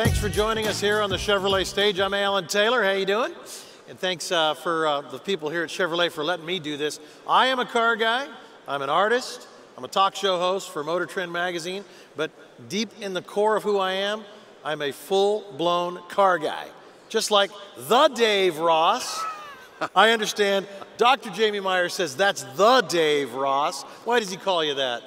thanks for joining us here on the Chevrolet stage. I'm Alan Taylor. How you doing? And thanks for the people here at Chevrolet for letting me do this. I am a car guy. I'm an artist. I'm a talk show host for Motor Trend magazine. But deep in the core of who I am, I'm a full-blown car guy. Just like the Dave Ross. I understand Dr. Jamie Meyer says that's the Dave Ross. Why does he call you that?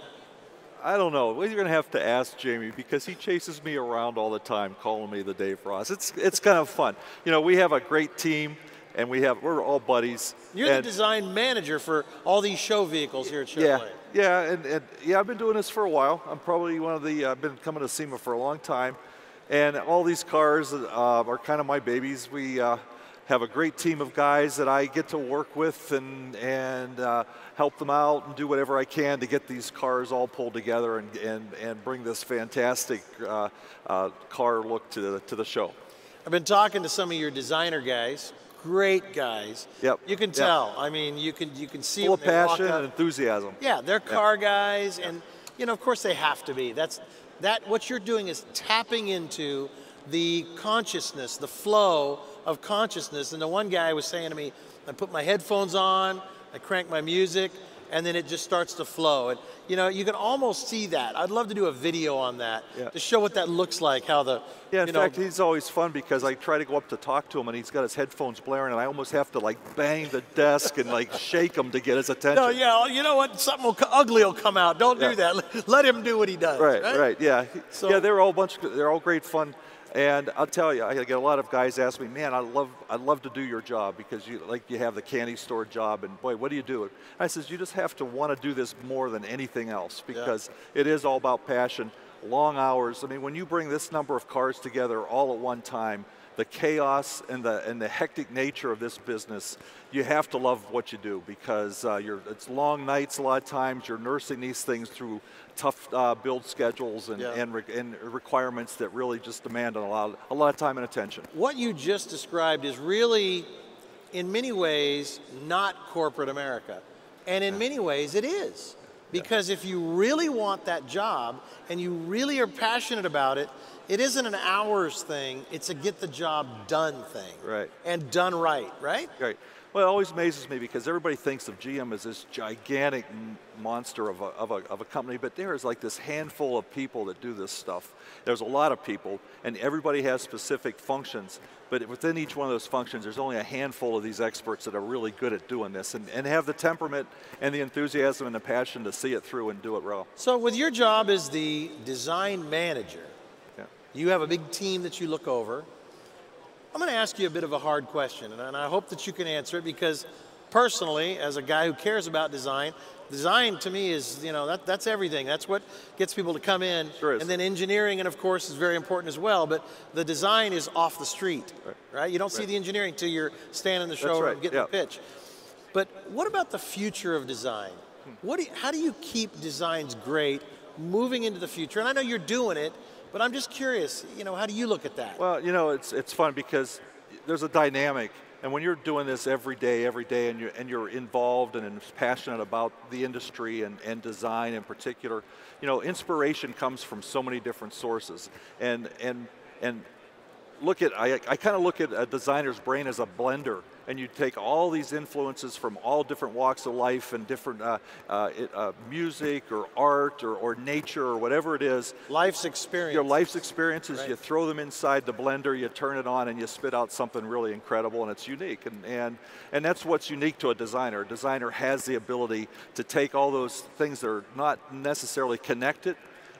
I don't know. Well, you're going to have to ask Jamie because he chases me around all the time calling me the Dave Ross. It's kind of fun. You know, we have a great team and we're all buddies. You're the design manager for all these show vehicles here at Chevrolet. Yeah, I've been doing this for a while. I'm probably I've been coming to SEMA for a long time. And all these cars are kind of my babies. We have a great team of guys that I get to work with and help them out and do whatever I can to get these cars all pulled together and bring this fantastic car look to the show. I've been talking to some of your designer guys, great guys. Yep. You can tell. I mean, you can see full of passion and enthusiasm. Yeah, they're car guys, and you know, of course, they have to be. What you're doing is tapping into the consciousness, the flow of consciousness. And the one guy was saying to me, I put my headphones on, I crank my music, and then it just starts to flow. And you know, you can almost see that. I'd love to do a video on that to show what that looks like, how the in fact, he's always fun because I try to go up to talk to him and he's got his headphones blaring and I almost have to like bang the desk and like shake him to get his attention. No, yeah, you know what? Something ugly will come out. Don't do that. Let him do what he does. Right, yeah. So, yeah, they're all great fun. And I'll tell you, I get a lot of guys ask me, man, I'd love to do your job because you have the candy store job, and boy, what do you do? I says, you just have to want to do this more than anything else because it is all about passion, long hours. I mean, when you bring this number of cars together all at one time, the chaos and the hectic nature of this business, you have to love what you do because it's long nights a lot of times. You're nursing these things through tough build schedules and requirements that really just demand a lot of time and attention. What you just described is really, in many ways, not corporate America. And in many ways, it is. Because if you really want that job and you really are passionate about it, it isn't an hours thing, it's a get the job done thing. Right. And done right, right? Right. Well, it always amazes me because everybody thinks of GM as this gigantic monster of a company, but there is like this handful of people that do this stuff. There's a lot of people, and everybody has specific functions, but within each one of those functions, there's only a handful of these experts that are really good at doing this and have the temperament and the enthusiasm and the passion to see it through and do it well. So with your job as the design manager, you have a big team that you look over. I'm going to ask you a bit of a hard question, and I hope that you can answer it because personally, as a guy who cares about design to me is, you know, that's everything. That's what gets people to come in. Sure is. And then engineering, and of course, is very important as well, but the design is off the street, right? You don't see the engineering until you're standing in the showroom and getting the pitch. But what about the future of design? How do you keep designs great moving into the future? And I know you're doing it, but I'm just curious, you know, how do you look at that? Well, you know, it's fun because there's a dynamic, and when you're doing this every day, and you're involved and passionate about the industry and design in particular, you know, inspiration comes from so many different sources. And I kind of look at a designer's brain as a blender, and you take all these influences from all different walks of life and different music or art or nature or whatever it is. Life's experience. Your life's experiences, you throw them inside the blender, you turn it on, and you spit out something really incredible, and it's unique. And that's what's unique to a designer. A designer has the ability to take all those things that are not necessarily connected,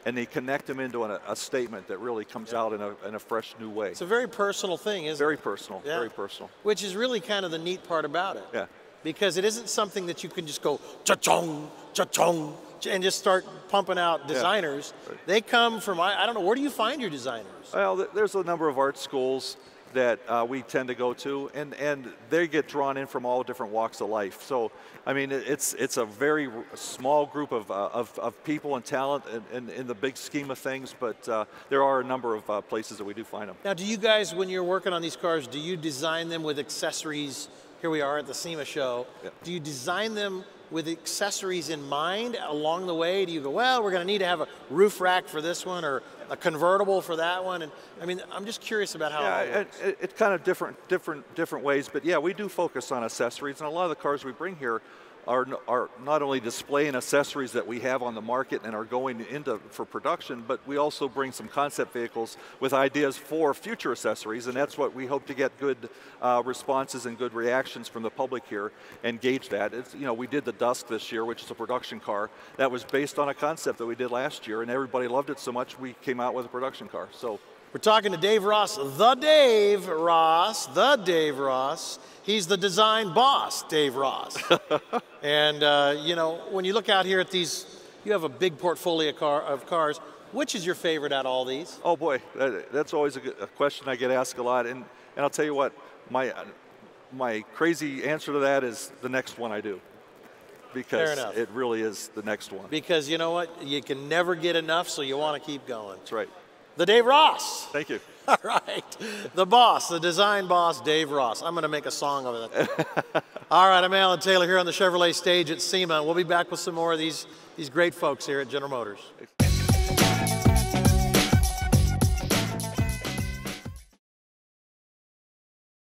and they connect them into a statement that really comes out in a fresh new way. It's a very personal thing, isn't it? Very personal, very personal. Which is really kind of the neat part about it. Yeah. Because it isn't something that you can just go cha-chong, cha-chong, and just start pumping out designers. They come from, I don't know, where do you find your designers? Well, there's a number of art schools that we tend to go to, and they get drawn in from all different walks of life. So, I mean, it's a very small group of people and talent in the big scheme of things, but there are a number of places that we do find them. Now, do you guys, when you're working on these cars, do you design them with accessories? Here we are at the SEMA show. Do you design them with accessories in mind along the way? Do you go, well, we're going to need to have a roof rack for this one or a convertible for that one? And I mean, I'm just curious about how it works. It's kind of different ways, but yeah, we do focus on accessories, and a lot of the cars we bring here are not only displaying accessories that we have on the market and are going into for production, but we also bring some concept vehicles with ideas for future accessories, and that's what we hope to get good responses and good reactions from the public here and gauge that. It's, you know, we did the Dusk this year, which is a production car that was based on a concept that we did last year, and everybody loved it so much we came out with a production car. So we're talking to Dave Ross, the Dave Ross. He's the design boss, Dave Ross. And you know, when you look out here at these, you have a big portfolio of cars. Which is your favorite out of all these? Oh boy, that's always a question I get asked a lot. And I'll tell you what, my crazy answer to that is the next one I do. Because it really is the next one. Because you know what, you can never get enough, so you want to keep going. That's right. The Dave Ross. Thank you. All right. The boss, the design boss, Dave Ross. I'm going to make a song of it. All right, I'm Alan Taylor here on the Chevrolet stage at SEMA. We'll be back with some more of these great folks here at General Motors.